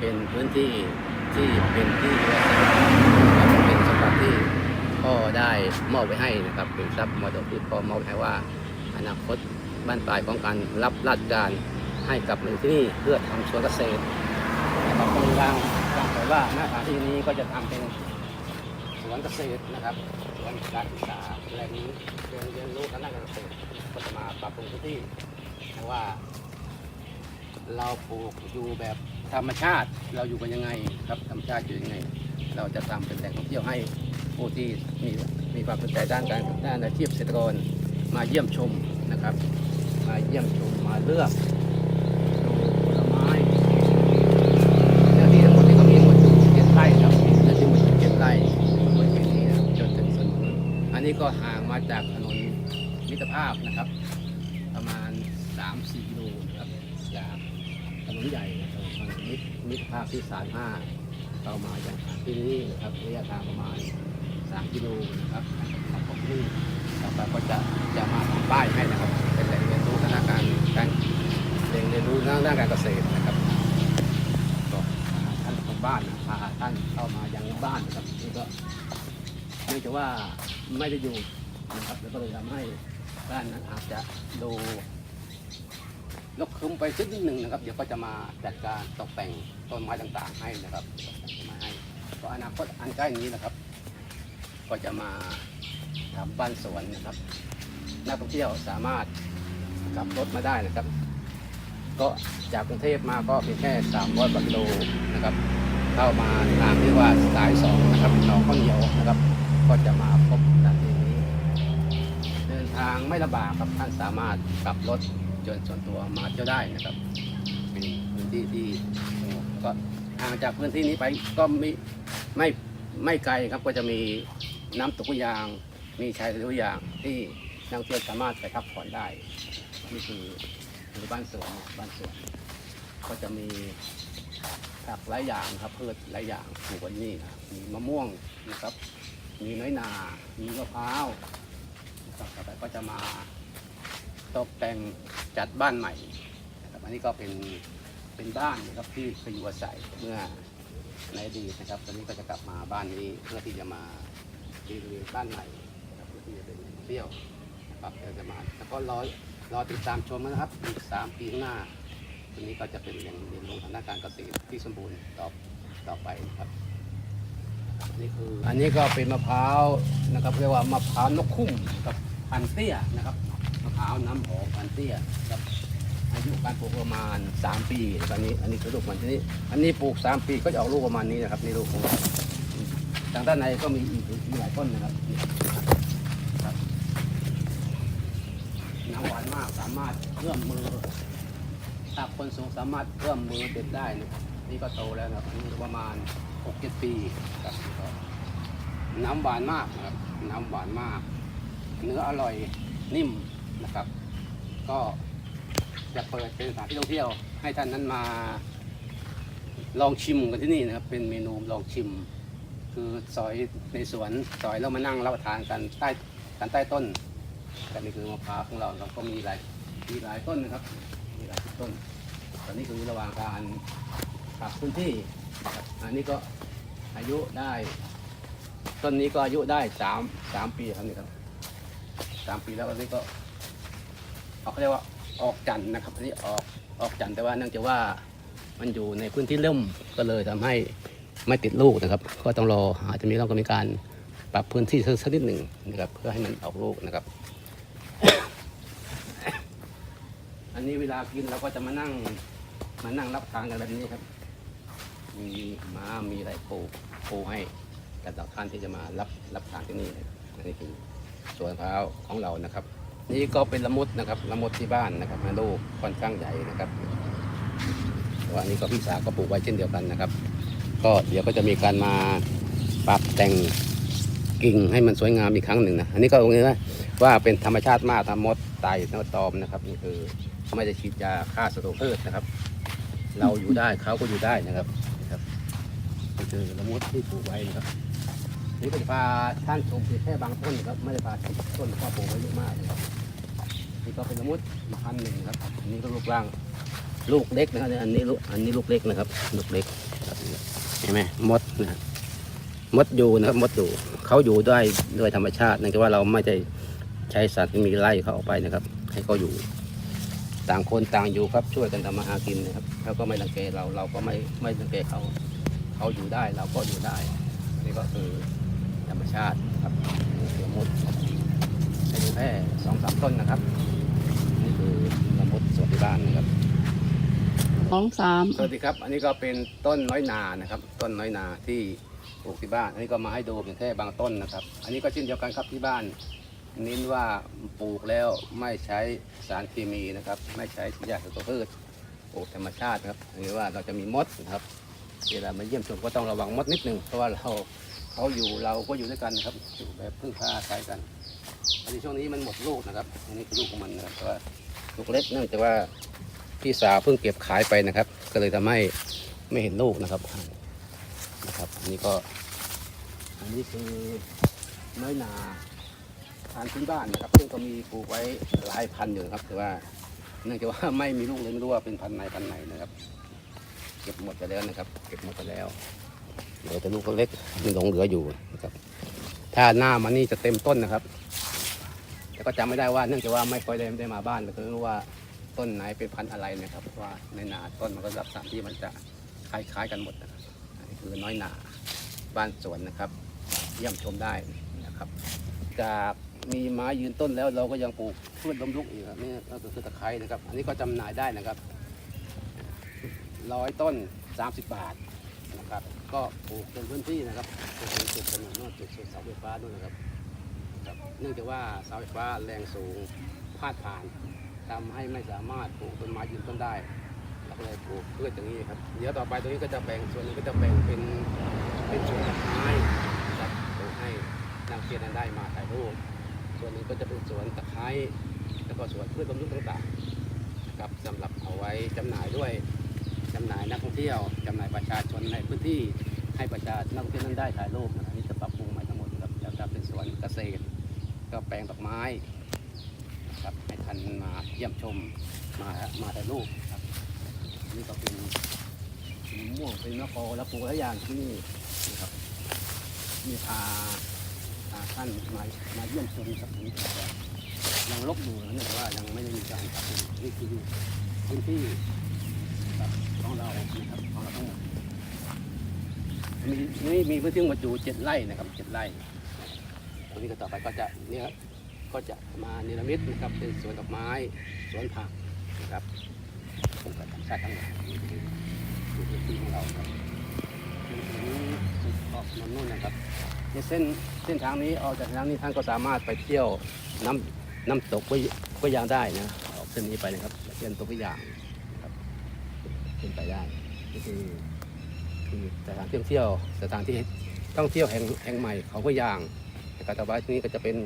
เป็นพื้นที่ที่เป็นที่เป็นสมบัติที่พ่อได้มอบไว้ให้นะครับเป็นทรัพย์มรดกที่พ่อมอบให้ว่าอนาคตบ้านปลายของการรับราชการให้กับมาอยู่ที่นี่เพื่อทำสวนเกษตรนะครับตรงกลางแต่ว่าหน้าสถานที่นี้ก็จะทำเป็นสวนเกษตรนะครับสวนการศึกษาแหล่งนี้เรียนรู้ทางด้านการเกษตรก็จะมาปรับปรุงพื้นที่แต่ว่าเราปลูกอยู่แบบธรรมชาติเราอยู่กันยังไงครับธรรมชาติอยู่ยังไงเราจะทำเป็นแหล่งท่องเที่ยวให้ผู้ที่มีความสนใจด้านอาชีพเกษตรกรมาเยี่ยมชมนะครับมาเยี่ยมชมมาเลือกดูผลไม้เนื้อที่ทั้งหมดที่เขามีหมดอยู่7 ไร่ครับเนื้อที่หมดอยู่7 ไร่บริเวณนี้นะจนถึงถนนอันนี้ก็ห่างมาจากถนนมิตรภาพนะครับประมาณ 3-4 กิโลนะครับจากถนนใหญ่นะครับถนนมิตรภาพที่35เข้ามาจากที่นี่นะครับระยะทางประมาณ3 กิโลนะครับของนี่ต่อไปก็จะมาทำป้ายให้นะครับเป็นแหล่งเรียนรู้ทางด้านการเรียนรู้ทางด้านการเกษตรนะครับก็ท่านของบ้านพาท่านเข้ามายังบ้านนะครับนี่ก็เนื่องจากว่าไม่ได้อยู่นะครับแล้วก็เลยทำให้บ้านนั้นอาจจะดูลกคึมไปนิดนึงนะครับเดี๋ยวก็จะมาจัดการตกแต่งต้นไม้ต่างๆให้นะครับมาให้ก็อนาคตอันใกล้นี้นะครับก็จะมาทำบ้านสวนนะครับนักท่องเที่ยวสามารถขับรถมาได้นะครับก็จากกรุงเทพมาก็เพียงแค่300 กว่ากิโลนะครับเข้ามาทางที่ว่าสาย2นะครับหนองข้าวเหนียวนะครับก็จะมาพบสถานที่นี้เดินทางไม่ลำบากครับท่านสามารถขับรถยนต์ส่วนตัวมาเที่ยวได้นะครับเป็นพื้นที่ที่ก็ห่างจากพื้นที่นี้ไปก็ไม่ไกลครับก็จะมีน้ำตกยางมีชายทะเลยางที่นักท่องเที่ยวสามารถไปพักผ่อนได้นี่คือบ้านสวนก็จะมีผักหลายอย่างครับพืชหลายอย่างปลูกไว้นี่นะมีมะม่วงนะครับมีน้อยนามีมะพร้าวต่อไปก็จะมาตกแต่งจัดบ้านใหม่นะครับอันนี้ก็เป็นบ้านนะครับที่เคยอยู่อาศัยเมื่อในอดีตนะครับตอนนี้ก็จะกลับมาบ้านนี้เพื่อที่จะมารีวิวบ้านใหม่นะครับเพื่อที่จะเป็นเที่ยวนะครับเราจะมาแล้วก็รอติดตามชมนะครับอีก3 ปีข้างหน้าตรงนี้ก็จะเป็นแหล่งเรียนรู้ทางด้านการเกษตรที่สมบูรณ์ต่อไปครับอันนี้ก็เป็นมะพร้าวนะครับเรียกว่ามะพร้าวนกคุ้มกับพันเตี้ยนะครับมะพร้าวน้ำหอมพันเตี้ยครับอายุการปลูกประมาณ3 ปีอันนี้คือลูกมันทีนี้อันนี้ปลูก3 ปีก็จะออกลูกประมาณนี้นะครับนี่ลูกของทางด้านในก็มีหลายต้นนะครับน้ำหวานมากสามารถเอื้อมมือถ้าคนสูงสามารถเอื้อมมือเด็ดได้นะครับนี่ก็โตแล้วนะครับนี่ประมาณ6-7 ปีครับน้ำหวานมากนะครับน้ำหวานมากเนื้ออร่อยนิ่มนะครับก็จะเปิดเป็นสถานที่ท่องเที่ยวให้ท่านนั้นมาลองชิมกันที่นี่นะครับเป็นเมนูลองชิมคือซอยในสวนซอยแล้วมานั่งรับประทานกันใต้ต้นแต่นี่คือมะพร้าวของเราก็มีหลายต้นนะครับมีหลายต้นตอนนี้คือระหว่างการปรับพื้นที่อันนี้ก็อายุได้ต้นนี้ก็อายุได้3 ปีครับนี่ครับ3 ปีแล้วอันนี้ก็เขาเรียกว่าออกจันทร์นะครับอันนี้ออกจันทร์แต่ว่าเนื่องจากว่ามันอยู่ในพื้นที่ร่มก็เลยทำให้ไม่ติดลูกนะครับก็ต้องรออาจจะต้องมีการปรับพื้นที่สักนิดหนึ่งนะครับเพื่อให้มันออกลูกนะครับ อันนี้เวลากินเราก็จะมานั่งรับทานกันแบบนี้ครับมีม้ามีอะไรปูให้กับท่านที่จะมารับทานที่นี่อันนี้คือสวนมะพร้าวของเรานะครับนี่ก็เป็นละมุดนะครับละมุดที่บ้านนะครับลูกค่อนข้างใหญ่นะครับอันนี้ก็พี่สาวก็ปลูกไว้เช่นเดียวกันนะครับก็เดี๋ยวก็จะมีการมาปรับแต่งกิ่งให้มันสวยงามอีกครั้งหนึ่งนะอันนี้ก็ตรงนี้นะว่าเป็นธรรมชาติมากทำมดไต่นกตอมนะครับนี่คือไม่ได้ฉีดยาฆ่าศัตรูพืชนะครับเราอยู่ได้เขาก็อยู่ได้นะครับนี่คือละมุดที่ปลูกไว้นะครับนี่ก็จะพาท่านชมแค่บางต้นครับไม่ได้พาต้นเพราะปลูกไว้เยอะมากนะครับนี่ก็เป็นละมุดอีก1,000ครับอันนี้ก็รูปร่าง ลูกเล็กนะครับอันนี้ลูกเล็กนะครับลูกเล็กครับเห็นไหมมดนะมดอยู่นะครับมดอยู่เขาอยู่ได้โดยธรรมชาตินั่นคือว่าเราไม่ได้ใช้สัตว์ที่มีไล่เขาออกไปนะครับ ให้เขาอยู่ต่างคนต่างอยู่ครับช่วยกันทำมาหากินนะครับเขาก็ไม่รังแกเราก็ไม่รังแกเขาอยู่ได้เราก็อยู่ได้นี่ก็คือธรรมชาติครับเสือมดให้ดูแค่2-3 ต้นนะครับนี่คือละมุดสวนที่บ้านนะครับ 2-3 สวัสดีครับอันนี้ก็เป็นต้นน้อยนานะครับต้นน้อยนาที่ปลูกที่บ้านอันนี้ก็มาให้ดูเพียงแค่บางต้นนะครับ อันนี้ก็เช่นเดียวกันครับที่บ้านเน้นว่าปลูกแล้วไม่ใช้สารเคมีนะครับไม่ใช้ยาฆ่าตัวพืชปลูกธรรมชาติครับหรือว่าเราจะมีมดนะครับเวลามาเยี่ยมชมก็ต้องระวังมดนิดนึงเพราะว่าเขาอยู่เราก็อยู่ด้วยกันนะครับอยู่แบบพึ่งพาอาศัยกันอันนี้ช่วงนี้มันหมดลูกนะครับอันนี้คือลูกของมันนะครับแต่ว่าลูกเล็กเนื่องจากว่าพี่สาวเพิ่งเก็บขายไปนะครับ ก็เลยทำให้ไม่เห็นลูกนะครับอันนี้คือน้อยนาทานพื้นบ้านนะครับซึ่งก็มีปลูกไว้หลายพันอยู่นะครับแต่ว่าเนื่องจากว่าไม่มีลูกเลยไม่รู้ว่าเป็นพันธุ์ไหนนะครับเก็บหมดไปแล้วนะครับเก็บหมดไปแล้วเหลือแต่ลูกเล็กมันหลงเหลืออยู่นะครับถ้าหน้ามันนี่จะเต็มต้นนะครับแต่ก็จำไม่ได้ว่าเนื่องจากว่าไม่ค่อยได้มาบ้านเลยก็ไม่รู้ว่าต้นไหนเป็นพันธุ์อะไรนะครับเพราะว่าในนาต้นมันก็ลักษณะที่มันจะคล้ายกันหมดนะครับอันนี้คือน้อยนาบ้านสวนนะครับเยี่ยมชมได้นะครับจากมีไม้ยืนต้นแล้วเราก็ยังปลูกพืชล้มลุกอีกครับนี่ก็คือตะไคร้นะครับอันนี้ก็จำหน่ายได้นะครับ100 ต้น30 บาทนะครับก็ปลูกเป็นพื้นที่นะครับเป็นจุดถนนโน่นจุดเสาไฟฟ้าด้วยนะครับเนื่องจากว่าเสาไฟฟ้าแรงสูงพาดผ่านทำให้ไม่สามารถปลูกต้นไม้ยืนต้นได้เราก็เลยปลูกพืชอย่างนี้ครับเดี๋ยวต่อไปตรงนี้ก็จะแบ่งส่วนนี้ก็จะแบ่งเป็นสวนไม้ครับปลูกให้นักเรียนได้มาถ่ายรูปส่วนนี้ก็จะเป็นสวนตะไคร้แล้วก็สวนพืชบำรุงต่างๆครับสำหรับเอาไว้จำหน่ายด้วยจำหน่ายนักท่องเที่ยวจำหน่ายประชาชนในพื้นที่ให้ประชาชนนักท่องเที่ยวนั้นได้ถ่ายรูปอันนี้จะปรับปรุงใหม่ทั้งหมดครับแล้วจะเป็นสวนเกษตรก็แปลงดอกไม้ครับให้ท่านมาเยี่ยมชมมาถ่ายรูปครับนี่ก็เป็นมะม่วงเป็นมะกอกและปลูกหลายอย่างที่นี่นะครับมีพาท่านมาเยี่ยมชมสักนิดยังลบอยู่นะแต่ว่ายังไม่ได้มีการปรับปรุงนี่คือพื้นที่ของเรานะครับของเราทั้งหมดมีพื้นที่หมดอยู่7 ไร่นะครับ7 ไร่ตรงนี้ก็ต่อไปก็จะเนี่ยครับก็จะมาเนรมิตนะครับเป็นสวนดอกไม้สวนผักนะครับผมกับธรรมชาติทั้งหมดนี่คือพื้นที่ของเราครับออกน้ำนู่นนะครับในเส้นทางนี้ออกจากทางนี้ท่านก็สามารถไปเที่ยวน้ำตกก็ยังได้นะออกเส้นนี้ไปนะครับเส้นตกก็ยังนะครับขึ้นไปได้นี่คือสถานที่ท่องเที่ยวแห่งใหม่เขาก็ยางแต่การต่อไปที่นี้ก็จะเป็น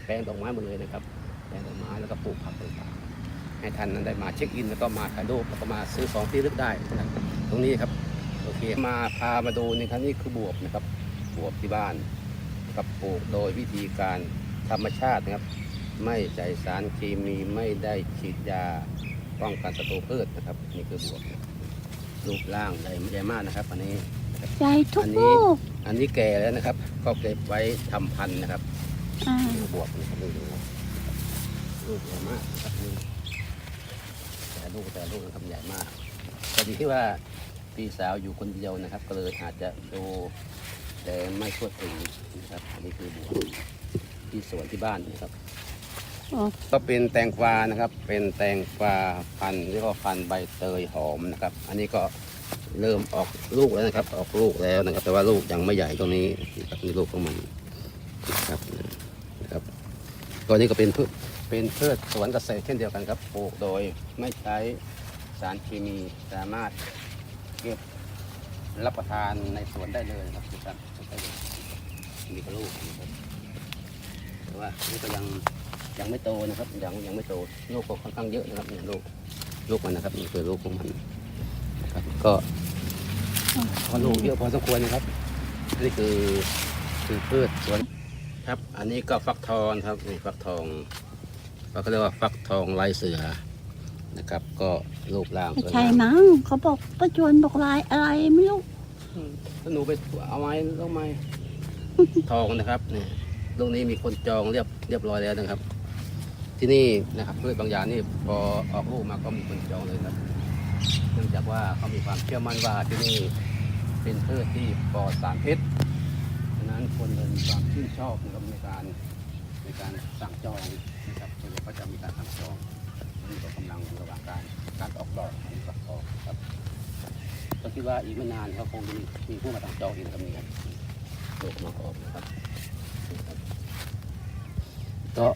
แปลงดอกไม้หมดเลยนะครับแปลงดอกไม้แล้วก็ปลูกผักต่างๆให้ท่านนั้นได้มาเช็คอินแล้วก็มาถ่ายรูปแล้วก็มาซื้อของที่ลึกได้นะครับตรงนี้ครับโอเคพามาดูนี่ครับนี่คือบวบนะครับบวบที่บ้านกับปลูกโดยวิธีการธรรมชาตินะครับไม่ใส่สารเคมีไม่ได้ฉีดยาป้องกันศัตรูพืชนะครับนี่คือบวบรูปร่างใหญ่มากนะครับอันนี้ใหญ่ทุกลูกอันนี้แก่แล้วนะครับก็เก็บไว้ทำพันธุ์นะครับบวบนะครับนี่ดูลูกใหญ่มากครับนี่แต่ลูกนะครับใหญ่มากพอดีที่ว่าพี่สาวอยู่คนเดียวนะครับก็เลยอาจจะดูแต่ไม่ทั่วถึงนะครับอันนี้คือบวบที่สวนที่บ้านนะครับก็เป็นแตงกวานะครับเป็นแตงกวาพันธุ์เรียกว่าพันธุ์ใบเตยหอมนะครับอันนี้ก็เริ่มออกลูกแล้วนะครับออกลูกแล้วนะครับแต่ว่าลูกยังไม่ใหญ่ตรงนี้นี่ลูกของมันนะครับตัวนี้ก็เป็นพืชสวนเกษตรเช่นเดียวกันครับปลูกโดยไม่ใช้สารเคมีสามารถเก็บรับประทานในสวนได้เลยครับทุกท่านได้เลยมีกระลูกนะครับแต่ว่านี่ก็ยังไม่โตนะครับยังไม่โตลูกก็ค่อนข้างเยอะนะครับเนี่ยลูกมันนะครับนี่คือลูกของมันครับก็ลูกเยอะพอสมควรนะครับนี่คือพืชสวนครับอันนี้ก็ฟักทองครับนี่ฟักทองเขาเรียกว่าฟักทองลายเสือ นะครับ ก็รูปร่าง ไม่ สวย ใช่ งาม มั้งเขาบอกประจวนบอกลายอะไรไม่รู้ แล้วหนูไปเอาไม้ต้องไม้ ทองนะครับนี่ลูกนี้มีคนจองเรียบร้อยแล้วนะครับ ที่นี่นะครับพืชบางอย่างนี่พอออกลูกมาก็มีคนจองเลยครับเนื่องจากว่าเขามีความเชื่อมั่นว่าที่นี่เป็นพืชที่ปลอดสารพิษฉะนั้นคนเลยมีความชื่นชอบนะครับในการสั่งจองนะครับส่วนใหญ่ก็จะมีการสั่งจองนี่ก็กำลังระหว่างการออกดอกอันนี้ก็ออกครับก็คิดว่าอีกไม่นานเขาคงจะมีผู้มาสั่งจองอีกนะครับนี่ครับดอกกำลังออกนะครับ ก็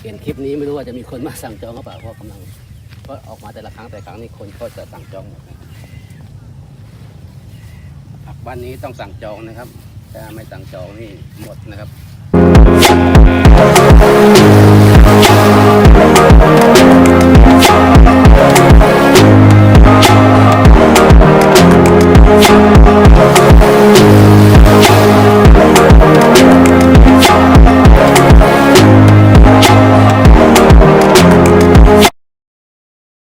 เห็นคลิปนี้ไม่รู้ว่าจะมีคนมาสั่งจองหรือเปล่าเพราะกำลังก็ออกมาแต่ละครั้งนี่คนก็จะสั่งจองหมดนะครับผักบ้านนี้ต้องสั่งจองนะครับถ้าไม่สั่งจองนี่หมดนะครับ